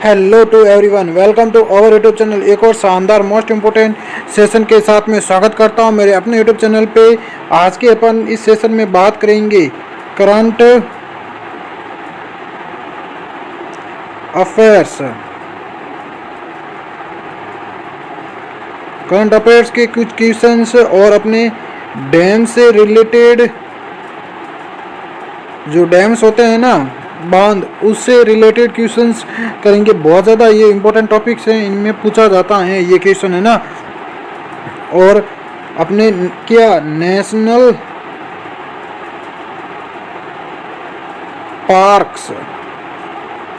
Hello to everyone, welcome to our YouTube channel. एक और शानदार मोस्ट इम्पोर्टेंट सेशन के साथ में स्वागत करता हूं मेरे अपने यूट्यूब चैनल पे। आज के अपन इस सेशन में बात करेंगे करंट अफेयर्स। करंट अफेयर्स के कुछ क्वेश्चंस और अपने डैम से रिलेटेड जो डैम्स होते हैं ना, बांध, उससे रिलेटेड क्वेश्चंस करेंगे। बहुत ज़्यादा ये इंपॉर्टेंट टॉपिक्स हैं, इनमें पूछा जाता है ये क्वेश्चन है ना। और अपने क्या नेशनल पार्क्स,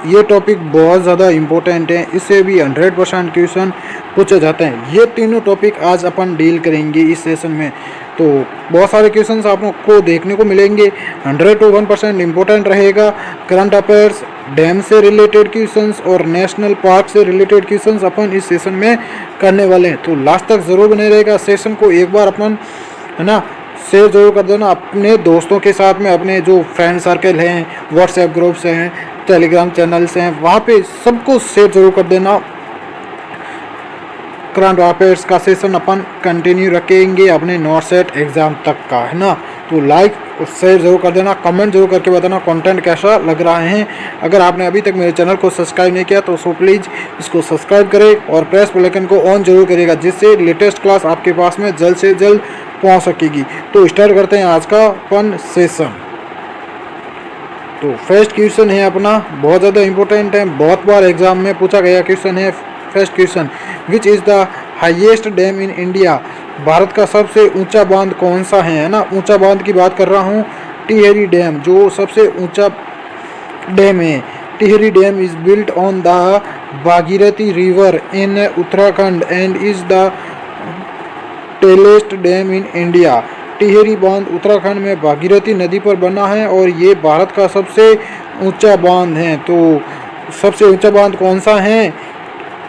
ये टॉपिक बहुत ज़्यादा इम्पोर्टेंट है, इससे भी 100% क्वेश्चन पूछे जाते हैं। ये तीनों टॉपिक आज अपन डील करेंगे इस सेशन में। तो बहुत सारे क्वेश्चंस आप लोग को देखने को मिलेंगे। 100 to 1% इम्पोर्टेंट रहेगा। करंट अफेयर्स, डैम से रिलेटेड क्वेश्चंस और नेशनल पार्क से रिलेटेड क्वेश्चंस अपन इस सेशन में करने वाले हैं। तो लास्ट तक ज़रूर बने रहेगा। सेशन को एक बार अपन है ना शेयर जरूर कर देना अपने दोस्तों के साथ में। अपने जो फ्रेंड सर्कल हैं, व्हाट्सएप ग्रुप्स हैं, टेलीग्राम चैनल्स हैं, वहाँ पे सबको शेयर जरूर कर देना। करंट अफेयर्स का सेशन अपन कंटिन्यू रखेंगे अपने नॉट सेट एग्ज़ाम तक का, है ना। तो लाइक और शेयर जरूर कर देना, कमेंट जरूर करके बताना कंटेंट कैसा लग रहा है। अगर आपने अभी तक मेरे चैनल को सब्सक्राइब नहीं किया तो प्लीज़ इसको सब्सक्राइब करें और प्रेस बेल आइकन को ऑन जरूर करिएगा, जिससे लेटेस्ट क्लास आपके पास में जल्द से जल्द पहुँच सकेगी। तो स्टार्ट करते हैं आज का अपन सेशन। तो फर्स्ट क्वेश्चन है अपना, बहुत ज़्यादा इंपॉर्टेंट है, बहुत बार एग्जाम में पूछा गया क्वेश्चन है। First question, which is the highest dam in India? Bharat का सबसे ऊंचा बांध कौन सा है ना। ऊंचा बांध की बात कर रहा हूँ। टिहरी डैम जो सबसे ऊंचा डैम है। Tehri dam is built on the Bhagirathi river in Uttarakhand and is the tallest dam in India. Tehri बांध उत्तराखंड में भागीरथी नदी पर बना है और ये भारत का सबसे ऊंचा बांध है। तो सबसे ऊंचा बांध कौन सा है?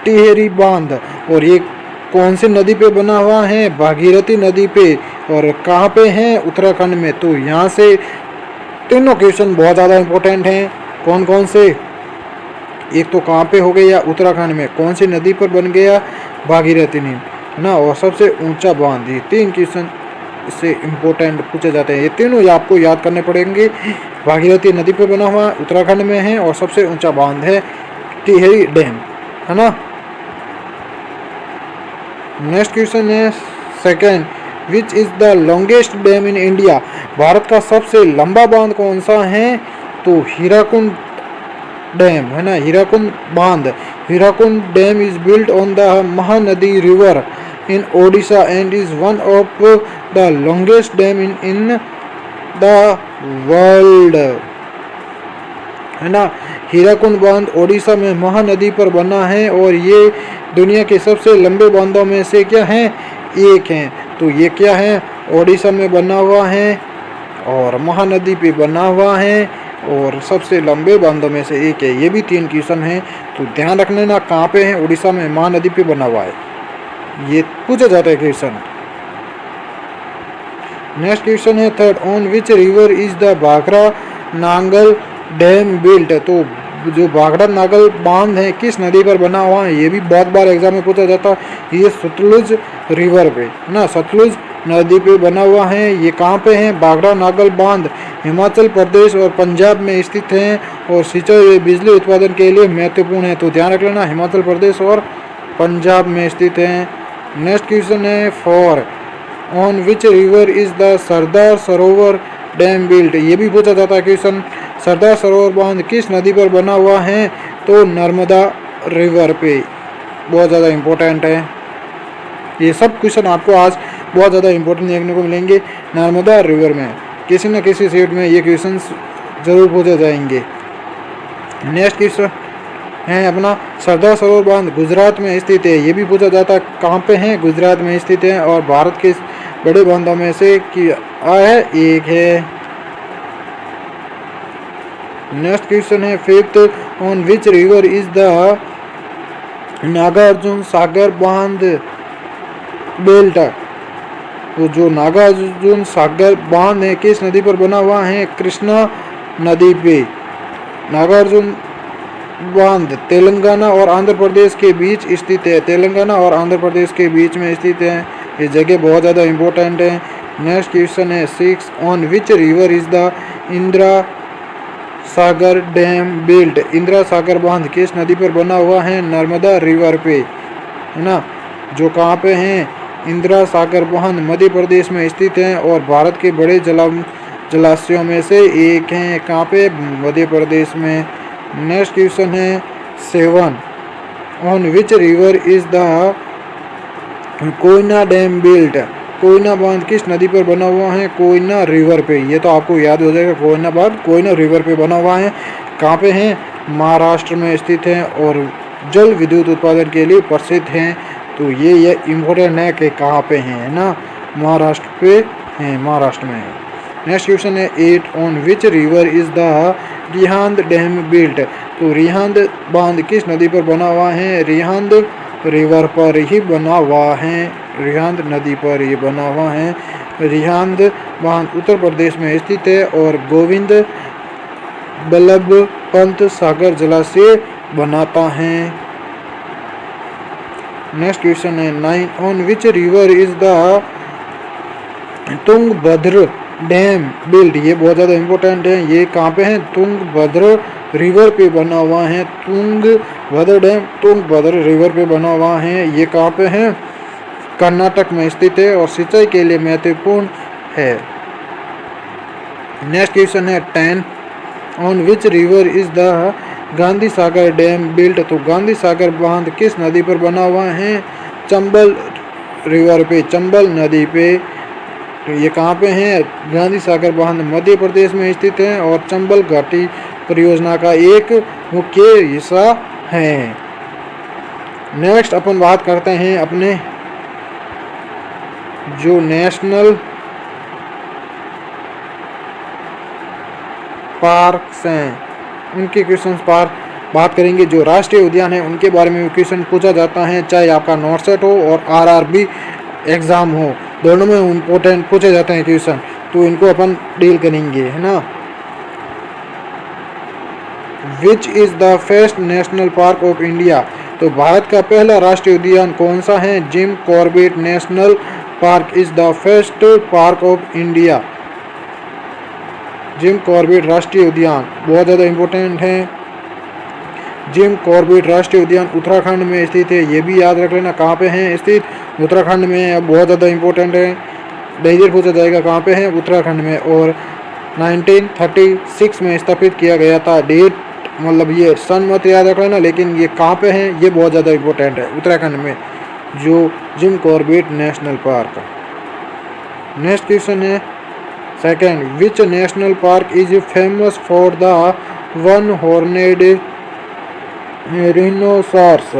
टिहरी बांध। और ये कौन सी नदी पे बना हुआ है? भागीरथी नदी पे। और कहाँ पे है? उत्तराखंड में। तो यहाँ से तीनों क्वेश्चन बहुत ज़्यादा इंपॉर्टेंट हैं। कौन कौन से? एक तो कहाँ पे हो गया? उत्तराखंड में। कौन सी नदी पर बन गया? भागीरथी नदी ना। और सबसे ऊंचा बांध, ये तीन क्वेश्चन इससे इम्पोर्टेंट पूछे जाते हैं। ये तीनों आपको याद करने पड़ेंगे। भागीरथी नदी पे बना हुआ उत्तराखंड में है और सबसे ऊंचा बांध है टिहरी डैम, है ना। नेक्स्ट क्वेश्चन है second, which is the longest dam in India? Bharat का सबसे लंबा बांध कौन सा है? तो हीराकुंड डैम, है ना, हीराकुंड बांध। Hirakud dam is built on the Mahanadi river in Odisha and is one of the longest dam in the world, है ना। हीराकुंड बांध ओडिशा में महानदी पर बना है और ये दुनिया के सबसे लंबे बांधों में से क्या है? एक है। तो ये क्या है? ओडिशा में बना हुआ है और महानदी पे बना हुआ है और सबसे लंबे बांधों में से एक है। ये भी तीन क्वेश्चन हैं, तो ध्यान रख लेना कहाँ पे है। ओडिशा में महानदी पे बना हुआ है, ये पूछा जाता है क्वेश्चन। नेक्स्ट क्वेश्चन है third, on which river is the Bhakra Nangal dam built? तो जो भाखड़ा नागल बांध है किस नदी पर बना हुआ है? ये भी बहुत बार एग्जाम में पूछा जाता है। ये सतलुज रिवर पे, है ना, सतलुज नदी पे बना हुआ है। ये कहाँ पे है? भाखड़ा नागल बांध हिमाचल प्रदेश और पंजाब में स्थित है और सिंचाई बिजली उत्पादन के लिए महत्वपूर्ण है। तो ध्यान रख लेना, हिमाचल प्रदेश और पंजाब में स्थित है। नेक्स्ट क्वेश्चन है four, on which river is the Sardar Sarovar dam built? ये भी पूछा जाता है क्वेश्चन। सरदार सरोवर बांध किस नदी पर बना हुआ है? तो नर्मदा रिवर पे। बहुत ज़्यादा इम्पोर्टेंट है। ये सब क्वेश्चन आपको आज बहुत ज़्यादा इम्पोर्टेंट देखने को मिलेंगे। नर्मदा रिवर में किसी न किसी सेट में ये क्वेश्चन जरूर पूछे जाएंगे। नेक्स्ट क्वेश्चन है अपना, सरदार सरोवर बांध गुजरात में स्थित है। ये भी पूछा जाता है कहाँ पे है? गुजरात में स्थित है और भारत के बड़े बांधों में से क्या है? एक है। नेक्स्ट क्वेश्चन है fifth, on which river is the Nagarjuna Sagar बांध बिल्ट? तो जो नागार्जुन सागर बांध है किस नदी पर बना हुआ है? कृष्णा नदी पे। नागार्जुन बांध तेलंगाना और आंध्र प्रदेश के बीच स्थित है। तेलंगाना और आंध्र प्रदेश के बीच में स्थित है। ये जगह बहुत ज़्यादा इम्पोर्टेंट है। नेक्स्ट क्वेश्चन है 6 on which river is the Indira Sagar dam built. Indira Sagar बांध किस नदी पर बना हुआ है? नर्मदा रिवर पे, है ना। जो कहाँ पे हैं? इंदिरा सागर बांध मध्य प्रदेश में स्थित है और भारत के बड़े जलाशयों में से एक है। कहाँ पे? मध्य प्रदेश में। नेक्स्ट क्वेश्चन है 7 on which river is the Koyna dam built. Koyna बांध किस नदी पर बना हुआ है? कोयना रिवर पे। ये तो आपको याद हो जाएगा, कोयना बांध कोयना रिवर पे बना हुआ है। कहाँ पे है? महाराष्ट्र में स्थित है और जल विद्युत उत्पादन के लिए प्रसिद्ध है। तो ये इम्पोर्टेंट है कि कहाँ पे है ना, महाराष्ट्र पे है, महाराष्ट्र में है। नेक्स्ट क्वेश्चन है 8 on which river is the Rihand dam built. तो रिहांद बांध किस नदी पर बना हुआ है? रिहांद रिवर पर ही बना हुआ है। रिहांद नदी पर ये बना हुआ है। रिहांद बांध उत्तर प्रदेश में स्थित है और गोविंद बल्लभ पंत सागर जलाशय बनाता है। नेक्स्ट क्वेश्चन है 9 on which river is the Tungabhadra dam built. ये बहुत ज़्यादा इम्पोर्टेंट है। ये कहाँ पे है? तुंगभद्र रिवर पे बना हुआ है। तुंगभद्र डैम तुंगभद्र रिवर पे बना हुआ है। ये कहाँ पे है? कर्नाटक में स्थित है और सिंचाई के लिए महत्वपूर्ण है। नेक्स्ट क्वेश्चन है 10 on which river is the Gandhi Sagar dam built. तो गांधी सागर बांध किस नदी पर बना हुआ है? चंबल रिवर पे, चंबल नदी पे। तो ये कहाँ पे है? गांधी सागर बांध मध्य प्रदेश में स्थित है और चंबल घाटी परियोजना का एक मुख्य हिस्सा है। नेक्स्ट अपन बात करते हैं अपने जो नेशनल पार्क्स हैं उनके क्वेश्चन पर बात करेंगे। जो राष्ट्रीय उद्यान है उनके बारे में क्वेश्चन पूछा जाता है, चाहे आपका नॉर्थ सेट हो और आरआरबी एग्ज़ाम हो, दोनों में इम्पोर्टेंट पूछे जाते हैं क्वेश्चन। तो इनको अपन डील करेंगे, है ना। Which is the first national park of India. तो भारत का पहला राष्ट्रीय उद्यान कौन सा है? Gym Corbett national park is the first park of India. Jim Corbett राष्ट्रीय उद्यान बहुत ज़्यादा इम्पोर्टेंट है। जिम कॉर्बेट राष्ट्रीय उद्यान उत्तराखंड में स्थित है। ये भी याद रख लेना कहाँ पे है स्थित? उत्तराखंड में है। बहुत ज़्यादा इम्पोर्टेंट है, डेजर पूछा जाएगा कहाँ पे है? उत्तराखंड में। और 1936 में स्थापित किया गया था। डेट मतलब ये सन मत याद रख लेना, लेकिन ये कहाँ पे है ये बहुत ज़्यादा इम्पोर्टेंट है, उत्तराखंड में, जो Jim Corbett national park. Next question है second, which national park is famous for the one horned rhinoceros.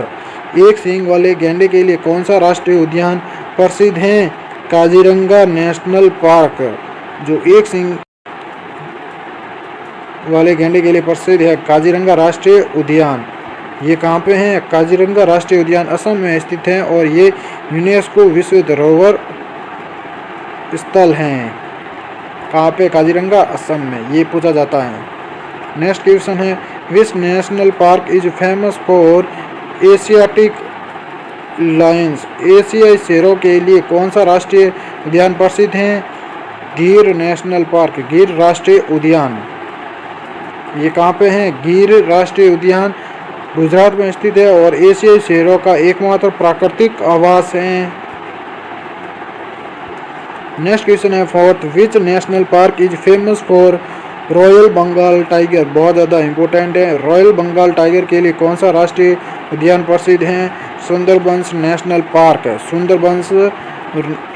एक सींग वाले गैंडे के लिए कौन सा राष्ट्रीय उद्यान प्रसिद्ध है? काजीरंगा नेशनल पार्क, जो एक सींग वाले गैंडे के लिए प्रसिद्ध है, काजीरंगा राष्ट्रीय उद्यान। ये कहाँ पे है? काजीरंगा राष्ट्रीय उद्यान असम में स्थित है और ये यूनेस्को विश्व धरोहर स्थल हैं। कहाँ पे? काजीरंगा असम में। ये पूछा जाता है। नेक्स्ट क्वेश्चन है, विच national park is famous for Asiatic Lions. एशियाई शेरों के लिए कौन सा राष्ट्रीय उद्यान प्रसिद्ध है? गिर नेशनल पार्क, गिर राष्ट्रीय उद्यान। ये कहाँ पे है? गिर राष्ट्रीय उद्यान गुजरात में स्थित है और एशियाई शेरों का एकमात्र प्राकृतिक आवास है। नेक्स्ट क्वेश्चन है fourth, which national park is famous for royal Bengal tiger. बहुत ज़्यादा इंपॉर्टेंट है। रॉयल बंगाल टाइगर के लिए कौन सा राष्ट्रीय उद्यान प्रसिद्ध है? सुंदरबंस नेशनल पार्क, सुंदरबंस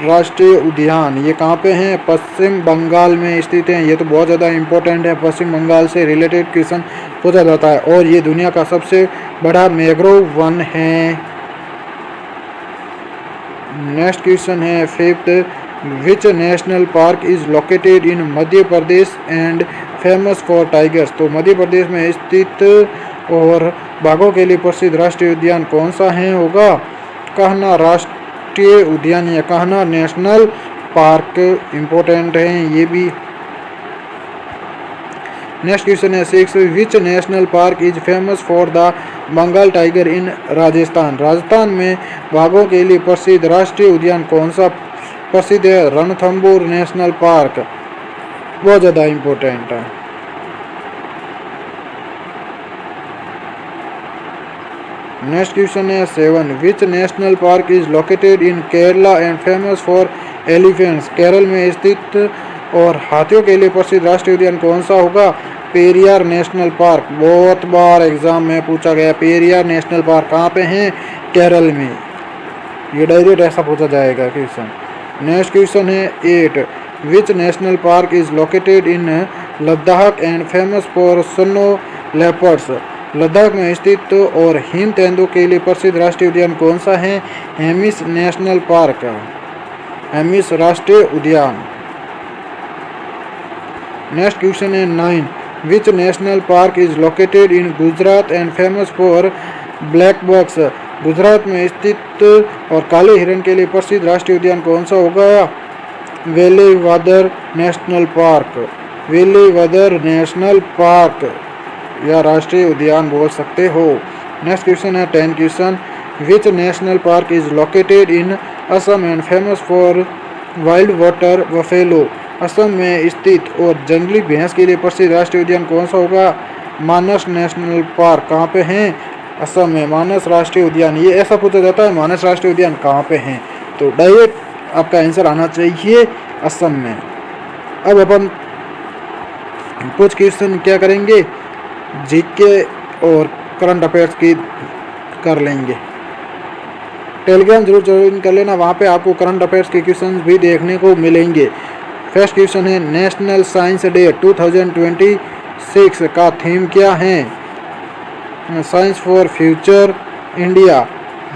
राष्ट्रीय उद्यान। ये कहाँ पे हैं? पश्चिम बंगाल में स्थित है। ये तो बहुत ज़्यादा इंपॉर्टेंट है, पश्चिम बंगाल से रिलेटेड क्वेश्चन पूछा जाता है और ये दुनिया का सबसे बड़ा मैंग्रोव वन है। नेक्स्ट क्वेश्चन है fifth, which national park is located in Madhya Pradesh and famous for tigers. तो मध्य प्रदेश में स्थित और बाघों के लिए प्रसिद्ध राष्ट्रीय उद्यान कौन सा है? होगा कान्हा राष्ट्रीय उद्यान या कान्हा नेशनल पार्क। इम्पोर्टेंट है ये भी। नेक्स्ट क्वेश्चन है 6, which national park is famous for the Bengal tiger in Rajasthan. Rajasthan में बाघों के लिए प्रसिद्ध राष्ट्रीय उद्यान कौन सा प्रसिद्ध है? Ranthambore national park. बहुत ज़्यादा इम्पोर्टेंट है। नेक्स्ट क्वेश्चन है 7, विच national park is located in Kerala and famous for elephants. Kerala में स्थित और हाथियों के लिए प्रसिद्ध राष्ट्रीय उद्यान कौन सा होगा? Periyar national park. बहुत बार एग्जाम में पूछा गया पेरियार नेशनल पार्क कहाँ पे हैं? केरल में। ये डायरेक्ट ऐसा पूछा जाएगा क्वेश्चन। नेक्स्ट क्वेश्चन है 8, विच national park is located in Ladakh and famous for snow leopards. Ladakh में स्थित और हिम तेंदुओं के लिए प्रसिद्ध राष्ट्रीय उद्यान कौन सा है? Hemis national park. हेमिस राष्ट्रीय उद्यान। नेक्स्ट क्वेश्चन है 9, विच national park is located in Gujarat and famous for black बक्स। गुजरात में स्थित और काले हिरण के लिए प्रसिद्ध राष्ट्रीय उद्यान कौन सा होगा? वेलीवदर नेशनल पार्क। वेलीवदर नेशनल पार्क या राष्ट्रीय उद्यान बोल सकते हो। नेक्स्ट क्वेश्चन है 10 question, which national park is located in Assam and famous for wild water buffalo. Assam में स्थित और जंगली भैंस के लिए प्रसिद्ध राष्ट्रीय उद्यान कौन सा होगा? मानस नेशनल पार्क। कहाँ पे हैं? असम में मानस राष्ट्रीय उद्यान। ये ऐसा पूछा जाता है मानस राष्ट्रीय उद्यान कहाँ पे हैं, तो डायरेक्ट आपका आंसर आना चाहिए असम में। अब अपन कुछ क्वेश्चन क्या करेंगे, जीके और करंट अफेयर्स की कर लेंगे। टेलीग्राम जरूर ज्वाइन कर लेना, वहाँ पे आपको करंट अफेयर्स के क्वेश्चन भी देखने को मिलेंगे। फर्स्ट क्वेश्चन है नेशनल साइंस डे 2026 का थीम क्या है? Science for future India,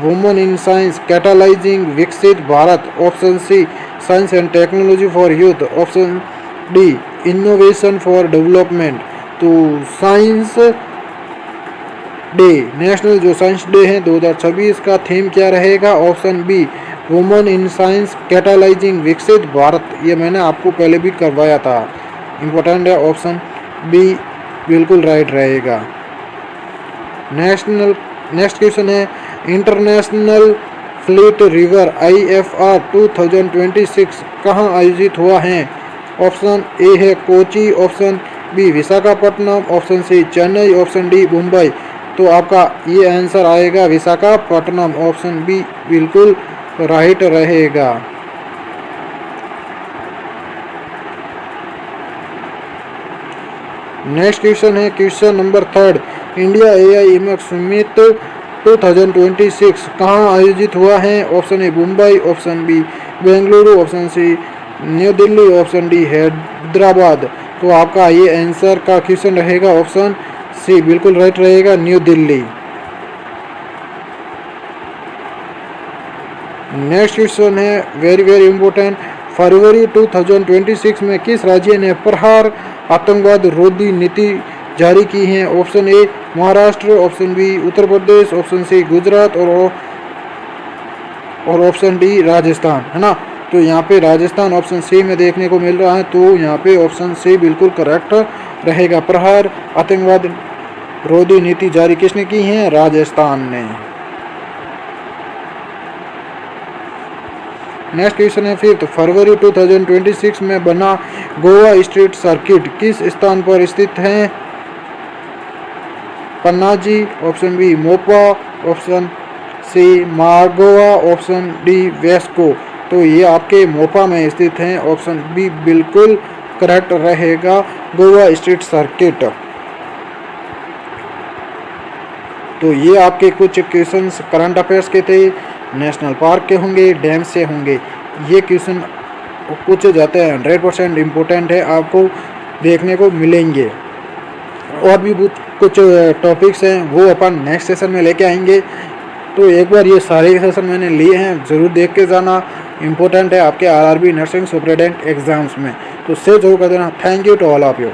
women in science catalysing Viksit Bharat, option C science and technology for youth, option D innovation for development. तो साइंस डे, नेशनल जो साइंस डे है 2026 का theme क्या रहेगा? Option B women in science catalysing Viksit Bharat. ये मैंने आपको पहले भी करवाया था, इम्पोर्टेंट है। ऑप्शन बी बिल्कुल राइट रहेगा। नेक्स्ट क्वेश्चन है इंटरनेशनल फ्लीट रिवर IFR 2026 कहाँ आयोजित हुआ है? ऑप्शन ए है Kochi, option B Visakhapatnam, option C Chennai, option D Mumbai. तो आपका ये आंसर आएगा विशाखापट्टनम। ऑप्शन बी बिल्कुल राइट रहेगा। नेक्स्ट क्वेश्चन है क्वेश्चन नंबर 3, इंडिया AI इमेक्स समिट 2026 कहाँ आयोजित हुआ है? Option A Mumbai, option B Bengaluru, option C New Delhi, option D Hyderabad. तो आपका ये आंसर का क्वेश्चन रहेगा ऑप्शन सी बिल्कुल राइट रहेगा, न्यू दिल्ली। नेक्स्ट क्वेश्चन है वेरी इंपॉर्टेंट, फरवरी 2026 में किस राज्य ने प्रहार आतंकवाद रोधी नीति जारी की है? Option A Maharashtra, option B Uttar Pradesh, option C Gujarat और ऑप्शन डी राजस्थान, है ना। तो यहाँ पे राजस्थान ऑप्शन सी में देखने को मिल रहा है, तो यहाँ पे ऑप्शन सी बिल्कुल करेक्ट रहेगा। प्रहार आतंकवाद रोधी नीति जारी किसने की है? राजस्थान ने। नेक्स्ट क्वेश्चन है 5, फरवरी 2026 में बना गोवा स्ट्रीट सर्किट किस स्थान पर स्थित है? Panaji, option B Mopa, option C Margao, option D Vasco. तो ये आपके मोपा में स्थित हैं। ऑप्शन बी बिल्कुल करेक्ट रहेगा, गोवा स्ट्रीट सर्किट। तो ये आपके कुछ क्वेश्चंस करंट अफेयर्स के थे, नेशनल पार्क के होंगे, डैम से होंगे। ये क्वेश्चन कुछ जाते हैं 100% इम्पोर्टेंट है, आपको देखने को मिलेंगे। और भी कुछ टॉपिक्स हैं वो अपन नेक्स्ट सेशन में लेके आएंगे। तो एक बार ये सारे सेशन मैंने लिए हैं, ज़रूर देख के जाना, इम्पोर्टेंट है आपके RRB नर्सिंग सुपरिटेंडेंट एग्जाम्स में। तो से जरूर कर देना। Thank you to all of you.